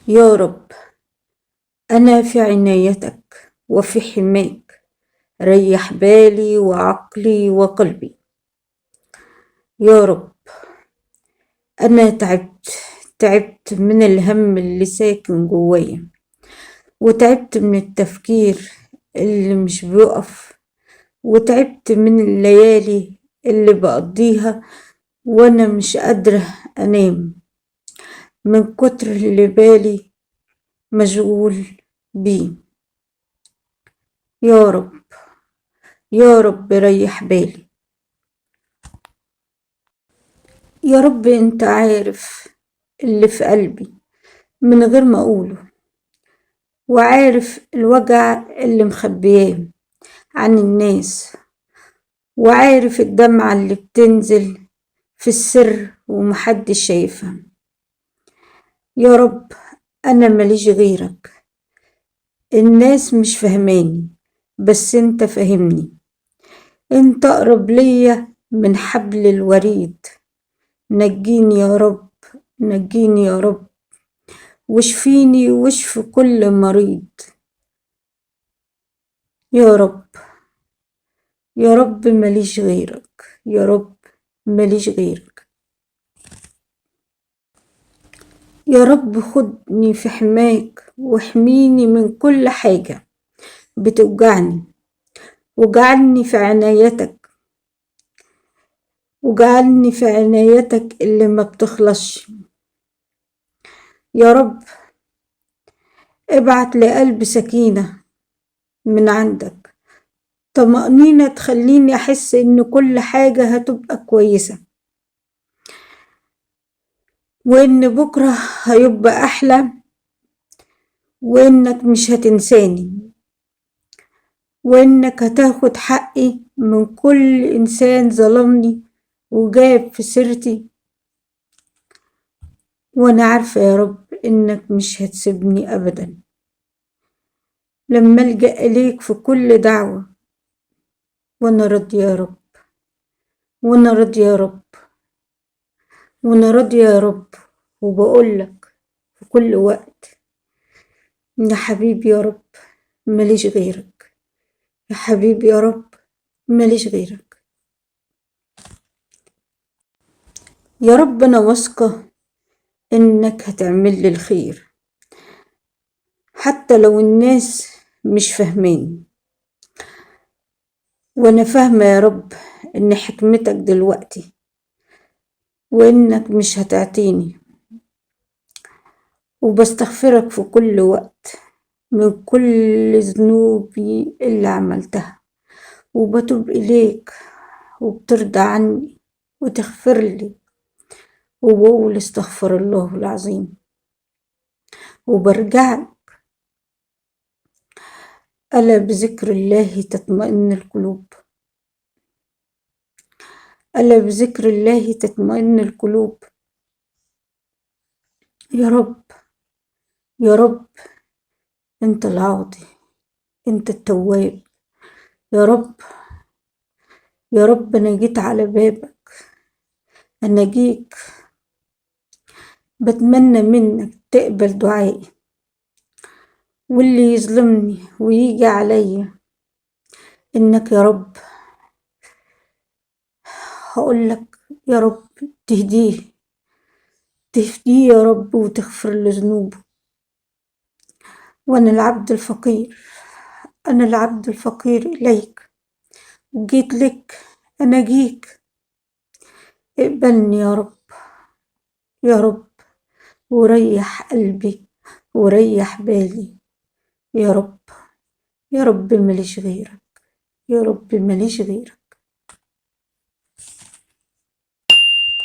يا رب، أنا في عنايتك وفي حماك. ريح بالي وعقلي وقلبي. يا رب، أنا تعبت من الهم اللي ساكن جوايا، وتعبت من التفكير اللي مش بيقف، وتعبت من الليالي اللي بقضيها وأنا مش قادرة أنام من كتر اللي بالي مشغول بيه. يا رب، يا رب ريح بالي. يا رب انت عارف اللي في قلبي من غير ما اقوله، وعارف الوجع اللي مخبياه عن الناس، وعارف الدمعة اللي بتنزل في السر ومحدش شايفها. يا رب، انا ماليش غيرك. الناس مش فهماني، بس انت فهمني. انت اقرب ليا من حبل الوريد. نجيني يا رب، نجيني يا رب، واشفيني واشف كل مريض. يا رب، يا رب ماليش غيرك. يا رب ماليش غيرك. يا رب خدني في حماك واحميني من كل حاجة بتوجعني، وجعلني في عنايتك، وجعلني في عنايتك اللي ما بتخلصش. يا رب، ابعت لقلبي سكينة من عندك، طمأنينة تخليني أحس إن كل حاجة هتبقى كويسة، وإن بكرة هيبقى أحلى، وإنك مش هتنساني، وإنك هتاخد حقي من كل إنسان ظلمني وجاب في سيرتي. وأنا عارفة يا رب إنك مش هتسيبني أبدا لما ألجأ إليك في كل دعوة. وأنا راضية يا رب، وأنا راضية يا رب، وأنا راضية يا رب، وبقولك في كل وقت: يا حبيبي يا رب، ماليش غيرك. يا حبيبي يا رب، ماليش غيرك. يا رب أنا واثقة إنك هتعمل لي الخير، حتى لو الناس مش فاهمين. وأنا فاهمة يا رب إن حكمتك دلوقتي، وإنك مش هتعطيني. وبستغفرك في كل وقت من كل ذنوبي اللي عملتها، وبتوب إليك وبترضى عني وتغفر لي، وبقول استغفر الله العظيم. وبرجع: ألا بذكر الله تطمئن القلوب، ألا بذكر الله تطمئن القلوب. يا رب، يا رب انت العاطي، انت التواب. يا رب، يا رب انا جيت على بابك، انا جيك بتمنى منك تقبل دعائي، واللي يظلمني ويجي عليا انك يا رب هقولك يا رب تهديه، تهديه يا رب وتغفر له ذنوبه. وانا العبد الفقير، انا العبد الفقير اليك، وجيت لك، انا جيك. اقبلني يا رب، يا رب، وريح قلبي وريح بالي. يا رب، يا رب ماليش غيرك. يا رب ماليش غيرك.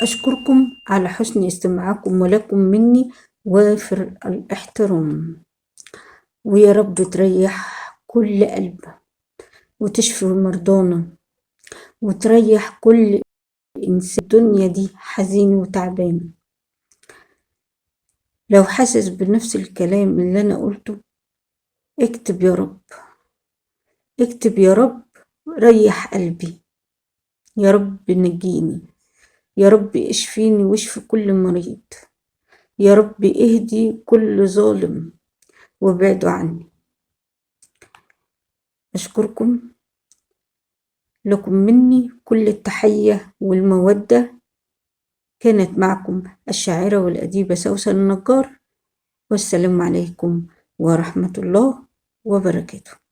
أشكركم على حسن استماعكم، ولكم مني وافر الاحترام. ويا رب تريح كل قلب، وتشفي مرضانا، وتريح كل إنسان الدنيا دي حزين وتعبان. لو حاسس بنفس الكلام اللي أنا قلته، اكتب يا رب، اكتب يا رب ريح قلبي. يا رب نجيني، يا رب اشفيني واشفي كل مريض. يا رب اهدي كل ظالم وابعدوا عني. أشكركم، لكم مني كل التحية والمودة. كانت معكم الشاعرة والأديبة سوسن النجار، والسلام عليكم ورحمة الله وبركاته.